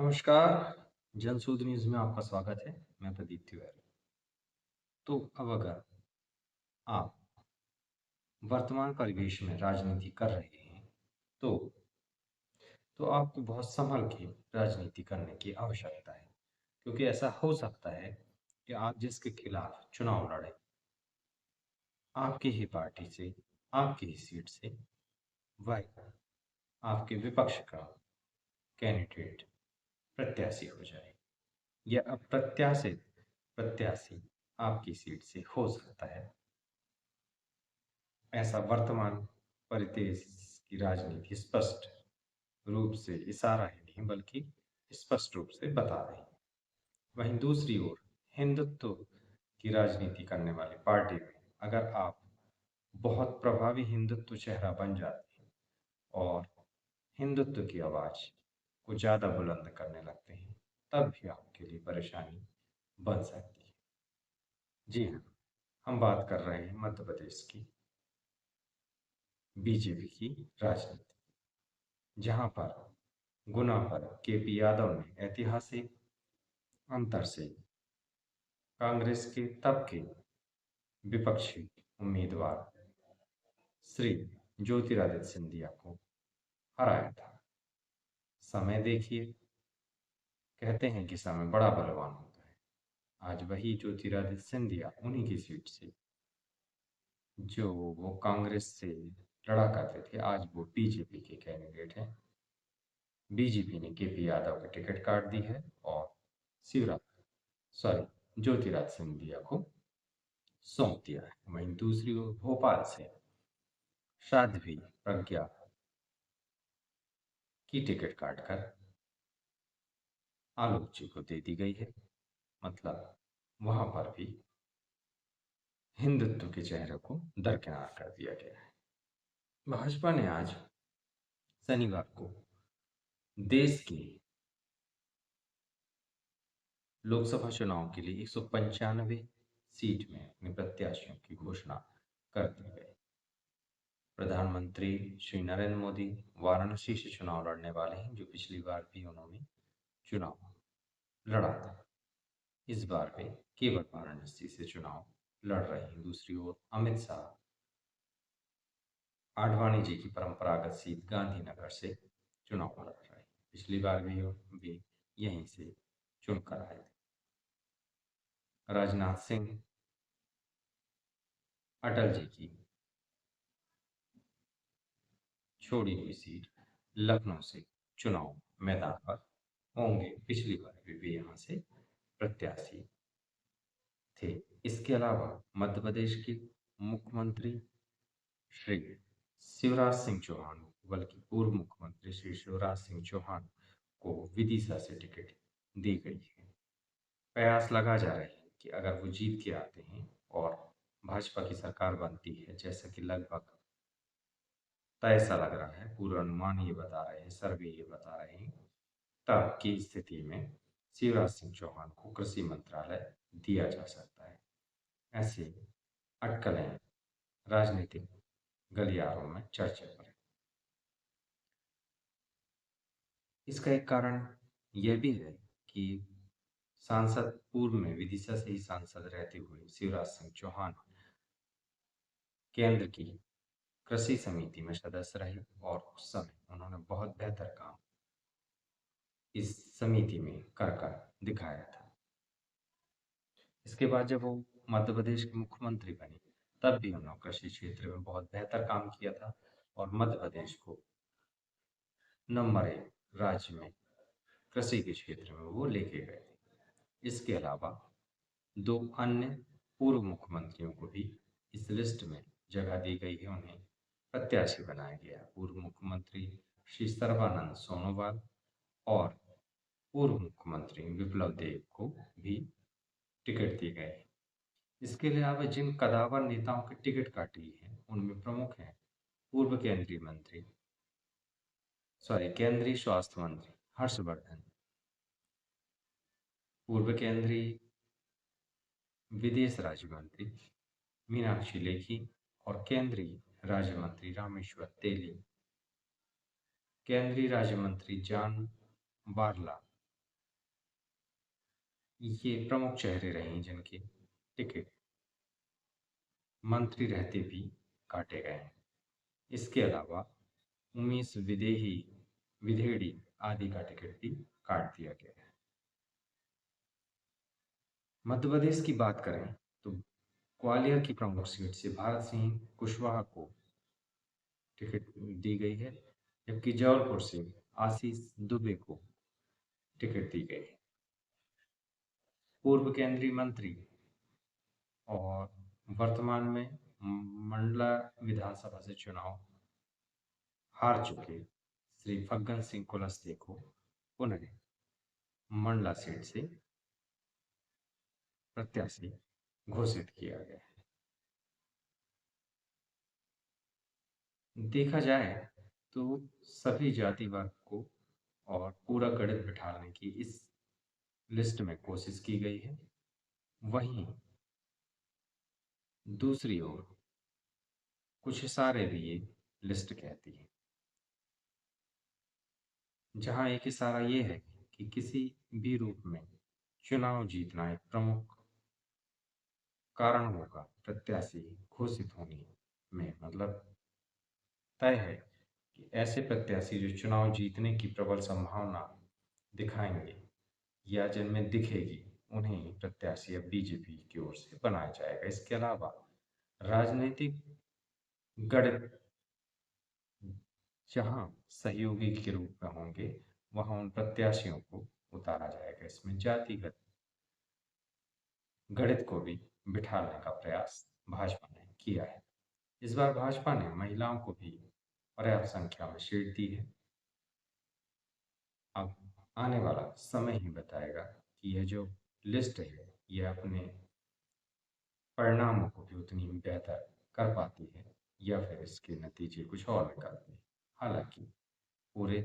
नमस्कार, जनशोध न्यूज़ में आपका स्वागत है। मैं प्रदीप तिवारी। तो अब अगर आप वर्तमान परिवेश में राजनीति कर रहे हैं, तो आपको बहुत सँभल के राजनीति करने की आवश्यकता है। क्योंकि ऐसा हो सकता है कि आप जिसके खिलाफ चुनाव लड़ें, आपकी ही पार्टी से, आपकी ही सीट से, वह आपके विपक्ष का कैंडिडेट प्रत्याशी हो जाए या अप्रत्याशित प्रत्याशी आपकी सीट से हो सकता है। ऐसा वर्तमान परिदृश्य की राजनीति स्पष्ट रूप से इशारा ही नहीं बल्कि स्पष्ट रूप से बता रही है। वहीं दूसरी ओर हिंदुत्व की राजनीति करने वाली पार्टी में अगर आप बहुत प्रभावी हिंदुत्व चेहरा बन जाते हैं और हिंदुत्व की आवाज को ज़्यादा बुलंद करने लगते हैं, तब भी आपके लिए परेशानी बन सकती है। जी हाँ, हम बात कर रहे हैं मध्य प्रदेश की बीजेपी की राजनीति, जहां पर गुना पर केपी यादव ने ऐतिहासिक अंतर से कांग्रेस के तब के विपक्षी उम्मीदवार श्री ज्योतिरादित्य सिंधिया को हराया था। समय देखिए, कहते हैं कि समय बड़ा बलवान होता है। आज वही ज्योतिरादित्य सिंधिया उन्हीं की सीट से जो वो कांग्रेस से लड़ा करते थे, आज वो बीजेपी के कैंडिडेट हैं। बीजेपी ने केपी यादव की टिकट काट दी है और शिवराज ज्योतिरादित्य सिंधिया को सौंप दिया है। वहीं दूसरी ओर भोपाल से साध्वी प्रज्ञा की टिकट काटकर आलोक जी को दे दी गई है। मतलब वहां पर भी हिंदुत्व के चेहरे को दरकिनार कर दिया गया है। भाजपा ने आज शनिवार को देश के लोकसभा चुनाव के लिए 195 सीट में अपने प्रत्याशियों की घोषणा कर दी गई। प्रधानमंत्री श्री नरेंद्र मोदी वाराणसी से चुनाव लड़ने वाले हैं, जो पिछली बार भी उन्होंने चुनाव लड़ा था। इस बार वे केवल वाराणसी से चुनाव लड़ रहे हैं। दूसरी ओर अमित शाह आडवाणी जी की परंपरागत सीट गांधीनगर से चुनाव लड़ रहे हैं। पिछली बार भी वे यहीं से चुनकर आए थे। राजनाथ सिंह अटल जी की छोड़ी हुई सीट लखनऊ से चुनाव मैदान पर होंगे। पिछली बार भी वे यहाँ से प्रत्याशी थे। इसके अलावा मध्य प्रदेश के मुख्यमंत्री श्री शिवराज सिंह चौहान, बल्कि पूर्व मुख्यमंत्री श्री शिवराज सिंह चौहान को विदिशा से टिकट दी गई है। प्रयास लगा जा रहे हैं कि अगर वो जीत के आते हैं और भाजपा की सरकार बनती है, जैसा कि लगभग तय सा लग रहा है, पूर्वानुमान ये बता रहे हैं, सर्वे ये बता रहे हैं, तब की स्थिति में शिवराज सिंह चौहान को कृषि मंत्रालय दिया जा सकता है। ऐसे अटकलें राजनीतिक गलियारों में चर्चा पर है। इसका एक कारण यह भी है कि सांसद पूर्व में विदिशा से ही सांसद रहते हुए शिवराज सिंह चौहान केंद्र की कृषि समिति में सदस्य रहे और उस समय उन्होंने बहुत बेहतर काम इस समिति में कर कर दिखाया था। इसके बाद जब वो मध्य प्रदेश के मुख्यमंत्री बने, तब भी उन्होंने कृषि क्षेत्र में बहुत बेहतर काम किया था और मध्य प्रदेश को नंबर 1 राज्य में कृषि के क्षेत्र में वो लेके गए थे। इसके अलावा दो अन्य पूर्व मुख्यमंत्रियों को भी इस लिस्ट में जगह दी गई है, उन्हें प्रत्याशी बनाया गया। पूर्व मुख्यमंत्री श्री सर्बानंद सोनोवाल और पूर्व मुख्यमंत्री विप्लव देव को भी टिकट दी गई है। इसके अलावा जिन कदावर नेताओं की टिकट काटी है, उनमें प्रमुख हैं पूर्व केंद्रीय स्वास्थ्य मंत्री हर्षवर्धन, पूर्व केंद्रीय विदेश राज्य मंत्री मीनाक्षी लेखी और केंद्रीय राज्य मंत्री रामेश्वर तेली, केंद्रीय राज्य मंत्री जॉन बारला ये प्रमुख चेहरे रहे जिनके टिकट मंत्री रहते भी काटे गए हैं। इसके अलावा उमेश विधेड़ी आदि का टिकट भी काट दिया गया है। मध्य प्रदेश की बात करें तो ग्वालियर की प्रमुख सीट से भारत सिंह कुशवाहा को टिकट दी गई है, जबकि जबलपुर से आशीष दुबे को टिकट दी गई है। पूर्व केंद्रीय मंत्री और वर्तमान में मंडला विधानसभा से चुनाव हार चुके श्री फग्गन सिंह कुलस्ते को पुनः मंडला सीट से प्रत्याशी घोषित किया गया है। देखा जाए तो सभी जाति वर्ग को और पूरा गणित बिठाने की इस लिस्ट में कोशिश की गई है। वहीं दूसरी ओर कुछ इशारे भी ये लिस्ट कहती है, जहां एक इशारा ये है कि किसी भी रूप में चुनाव जीतना एक प्रमुख कारण होगा प्रत्याशी घोषित होने में। मतलब तय है कि ऐसे प्रत्याशी जो चुनाव जीतने की प्रबल संभावना दिखाएंगे या जिनमें दिखेगी, उन्हें प्रत्याशी अब बीजेपी की ओर से बनाया जाएगा। इसके अलावा राजनीतिक गणित जहां सहयोगी के रूप में होंगे, वहां उन प्रत्याशियों को उतारा जाएगा। इसमें जातिगत गणित को भी बिठाने का प्रयास भाजपा ने किया है। इस बार भाजपा ने महिलाओं को भी पर्याप्त संख्या में सीट दी है। अब आने वाला समय ही बताएगा कि यह जो लिस्ट है यह अपने परिणामों को भी उतनी ही बेहतर कर पाती है या फिर इसके नतीजे कुछ और निकलते हैं। हालांकि पूरे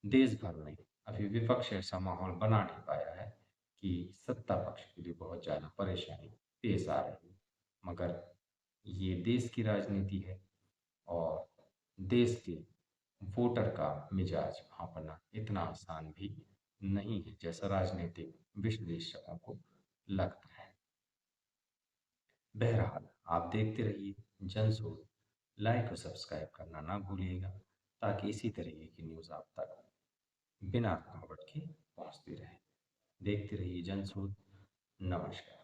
देश भर में अभी विपक्ष ऐसा माहौल बना नहीं पाया है कि सत्ता पक्ष के लिए बहुत ज़्यादा परेशानी पेश आ रही है। मगर ये देश की राजनीति है और देश के वोटर का मिजाज भांपना इतना आसान भी नहीं है जैसा राजनीतिक विश्लेषकों को लगता है। बहरहाल आप देखते रहिए जनसोच, लाइक और सब्सक्राइब करना ना भूलिएगा, ताकि इसी तरीके की न्यूज़ आप तक बिना रुकावट के पहुंचती रहे। देखते रहिए जनसोच। नमस्कार।